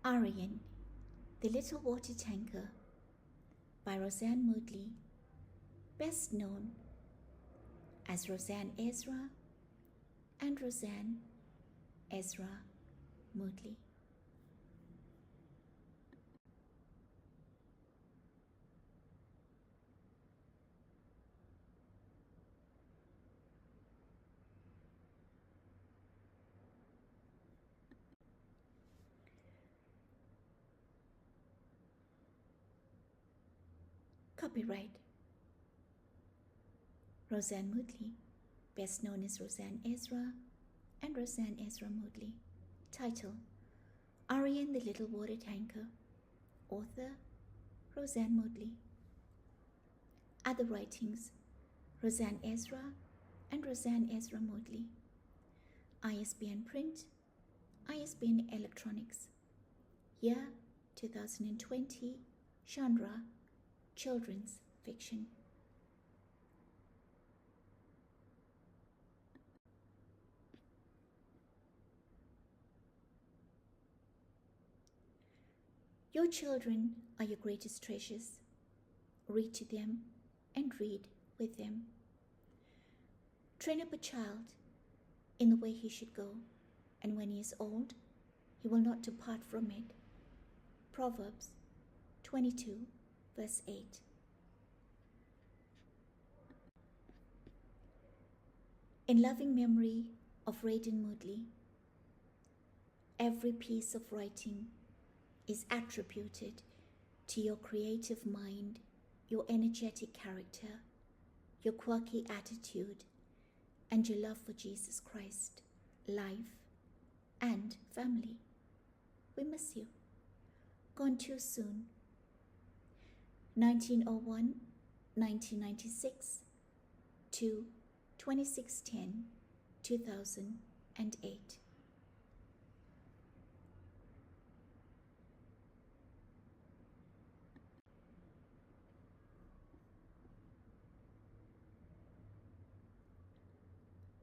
Aaryan, the Little Water Tanker by Roseann Moodley, best known as Roseann Ezra and Roseann Ezra-Moodley. Copyright Roseann Moodley, best known as Roseann Ezra and Roseann Ezra-Moodley. Title: Aaryan the Little Water Tanker. Author: Roseann Moodley. Other writings: Roseann Ezra and Roseann Ezra-Moodley. ISBN print, ISBN electronics. Year 2020. Genre: children's fiction. Your children are your greatest treasures. Read to them and read with them. Train up a child in the way he should go, and when he is old, he will not depart from it. Proverbs 22, verse 8. In loving memory of Roseann Moodley, every piece of writing is attributed to your creative mind, your energetic character, your quirky attitude, and your love for Jesus Christ, life, and family. We miss you. Gone too soon. 1901, 1996 to 2610, 2008.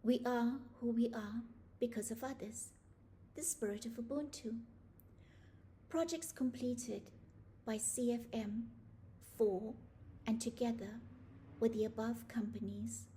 We are who we are because of others. The spirit of Ubuntu. Projects completed by CFM for and together with the above companies.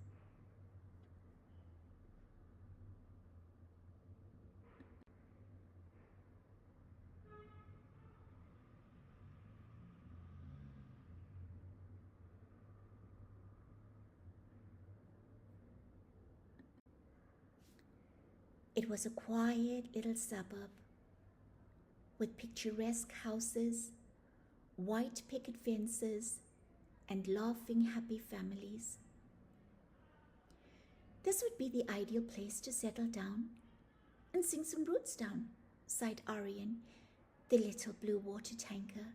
It was a quiet little suburb with picturesque houses, white picket fences, and laughing, happy families. This would be the ideal place to settle down and sing some roots down, sighed Aaryan, the little blue water tanker,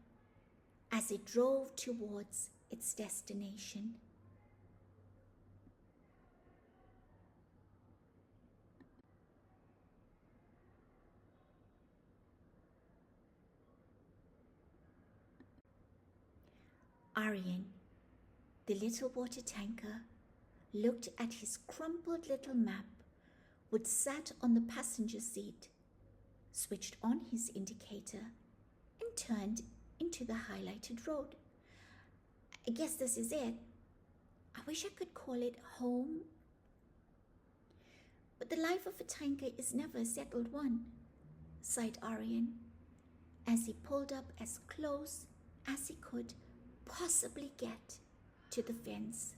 as it drove towards its destination. Aaryan, the little water tanker, looked at his crumpled little map, which sat on the passenger seat, switched on his indicator, and turned into the highlighted road. I guess this is it. I wish I could call it home. But the life of a tanker is never a settled one, sighed Aaryan, as he pulled up as close as he could possibly get to the fence.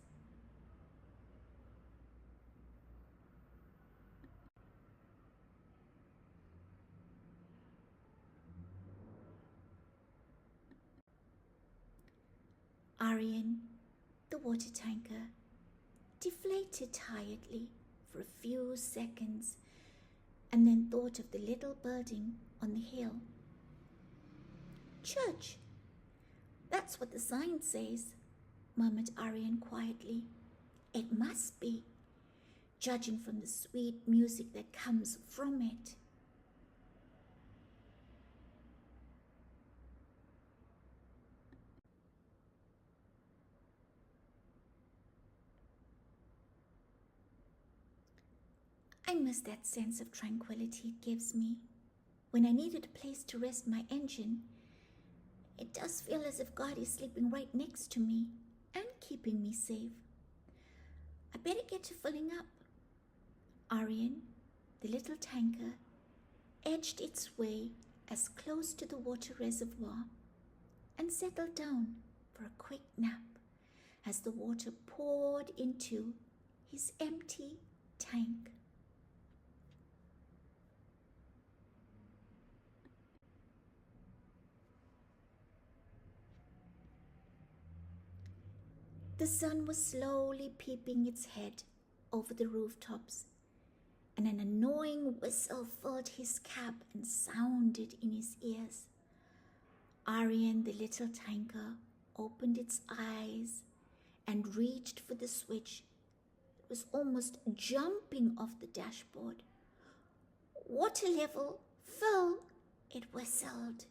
Aaryan, the water tanker, deflated tiredly for a few seconds and then thought of the little building on the hill. Church! That's what the sign says, murmured Aaryan quietly. It must be, judging from the sweet music that comes from it. I miss that sense of tranquility it gives me when I needed a place to rest my engine. It does feel as if God is sleeping right next to me and keeping me safe. I better get to filling up. Aaryan, the little tanker, edged its way as close to the water reservoir and settled down for a quick nap as the water poured into his empty tank. The sun was slowly peeping its head over the rooftops, and an annoying whistle filled his cab and sounded in his ears. Aaryan, the little tanker, opened its eyes and reached for the switch. It was almost jumping off the dashboard. "Water level, fill," it whistled.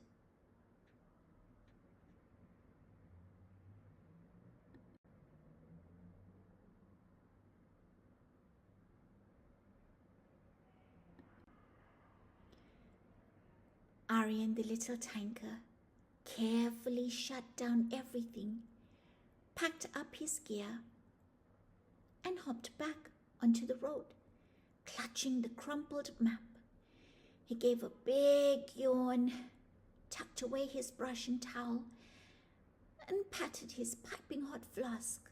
Aaryan, the little tanker, carefully shut down everything, packed up his gear, and hopped back onto the road, clutching the crumpled map. He gave a big yawn, tucked away his brush and towel, and patted his piping hot flask.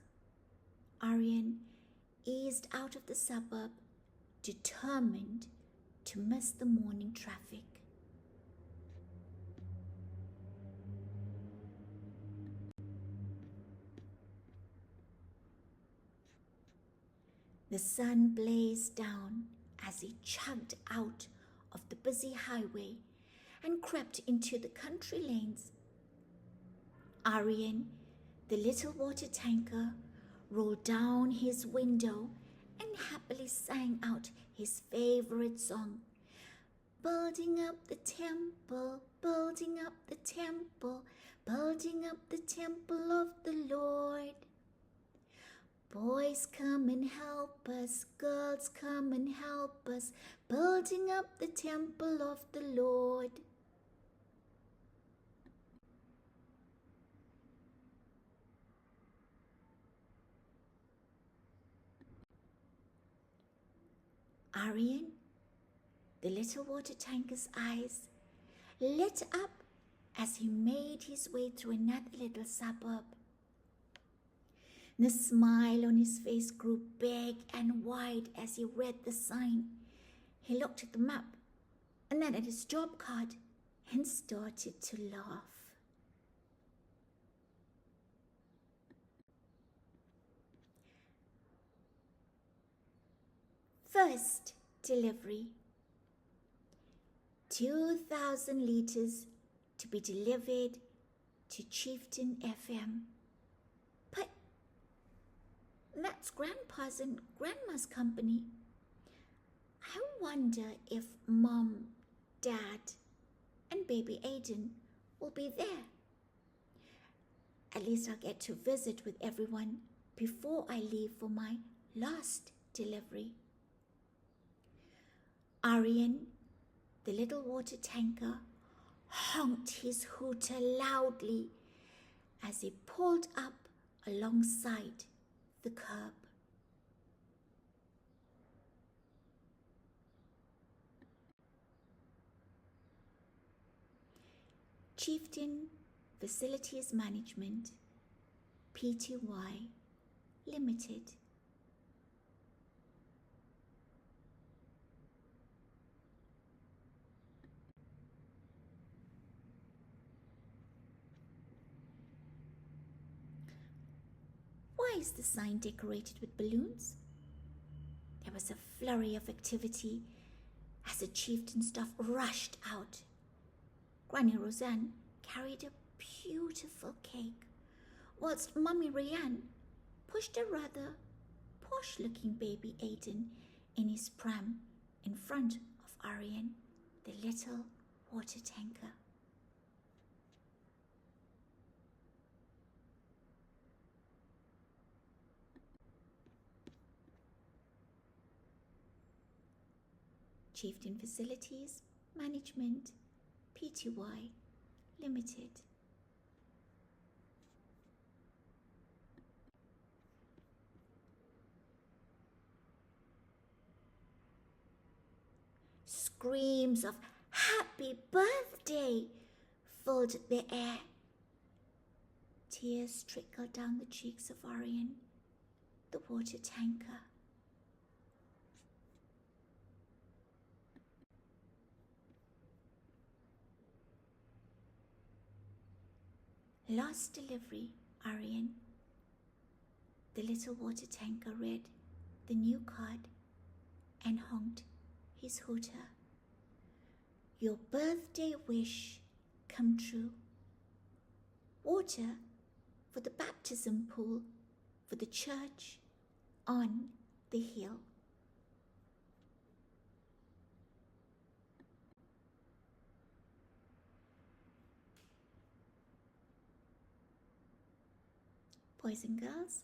Aaryan eased out of the suburb, determined to miss the morning traffic. The sun blazed down as he chugged out of the busy highway and crept into the country lanes. Aaryan, the little water tanker, rolled down his window and happily sang out his favorite song. "Building up the temple, building up the temple, building up the temple of the Lord. Boys, come and help us, girls, come and help us, building up the temple of the Lord." Aaryan, the little water tanker's eyes lit up as he made his way through another little suburb. The smile on his face grew big and wide as he read the sign. He looked at the map and then at his job card and started to laugh. First delivery. 2,000 liters to be delivered to Chieftain FM. But that's Grandpa's and Grandma's company. I wonder if Mom, Dad, and baby Aiden will be there. At least I'll get to visit with everyone before I leave for my last delivery. Aaryan, the little water tanker, honked his hooter loudly as he pulled up alongside the curb. Chieftain Facilities Management, Pty Limited. Why is the sign decorated with balloons? There was a flurry of activity as the chieftain staff rushed out. Granny Roseann carried a beautiful cake, whilst Mummy Ryan pushed a rather posh-looking baby Aiden in his pram in front of Aaryan, the little water tanker. Chieftain Facilities Management, Pty Limited. Screams of "Happy birthday!" filled the air. Tears trickled down the cheeks of Aaryan, the water tanker. Lost delivery, Aaryan. The little water tanker read the new card and honked his hooter. Your birthday wish come true. Water for the baptism pool for the church on the hill. Boys and girls,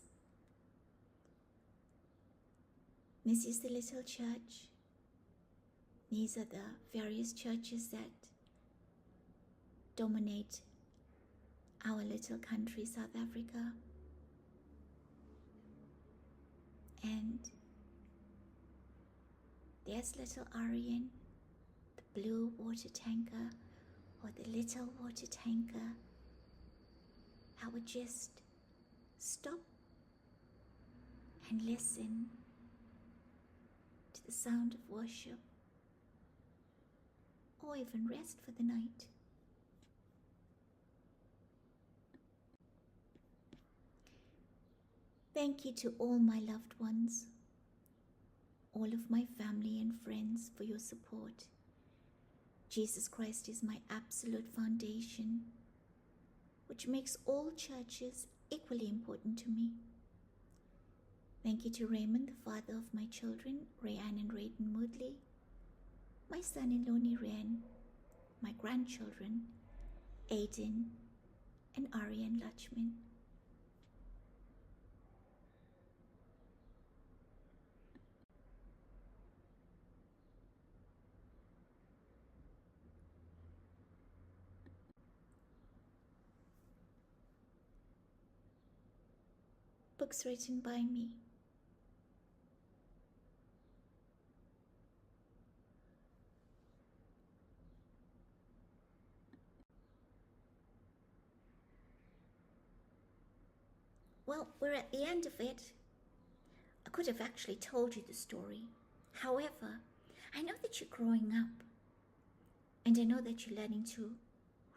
this is the little church. These are the various churches that dominate our little country, South Africa. And there's little Aaryan, the blue water tanker, or the little water tanker. I would just stop and listen to the sound of worship, or even rest for the night. Thank you to all my loved ones, all of my family and friends for your support. Jesus Christ is my absolute foundation, which makes all churches equally important to me. Thank you to Raymond, the father of my children, Roseann and Aaryan Moodley, my son-in-law Niren, my grandchildren, Aiden and Aaryan Lachman. Books written by me. Well, we're at the end of it. I could have actually told you the story. However, I know that you're growing up, and I know that you're learning to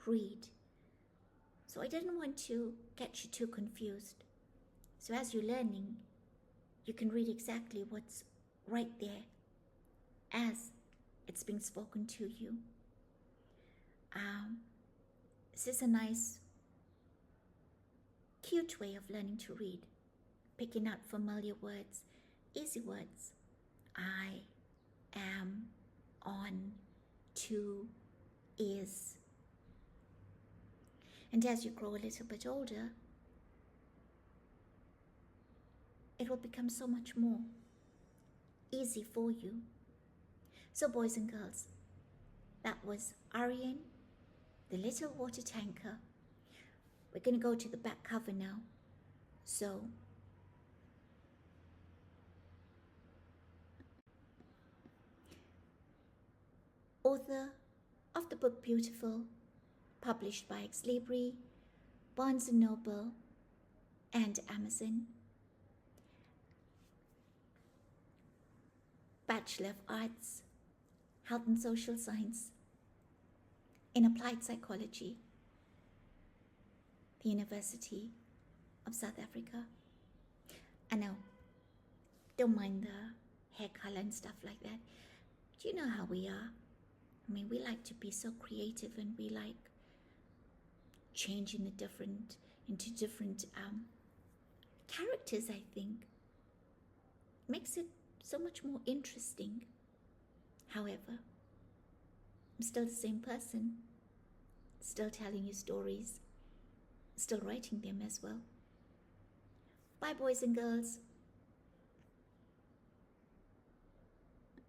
read. So I didn't want to get you too confused. So as you're learning, you can read exactly what's right there as it's being spoken to you. This is a nice, cute way of learning to read, picking out familiar words, easy words. I am, on, to, is. And as you grow a little bit older, it will become so much more easy for you. So boys and girls, that was Aaryan, the little water tanker. We're going to go to the back cover now. So author of the book Beautiful, published by Ex Libri, Barnes & Noble, and Amazon. Bachelor of Arts, Health and Social Science in Applied Psychology, the University of South Africa. I know, don't mind the hair color and stuff like that. Do you know how we are? I mean, we like to be so creative, and we like changing into different characters, I think. Makes it so much more interesting. However, I'm still the same person, still telling you stories, still writing them as well. Bye, boys and girls.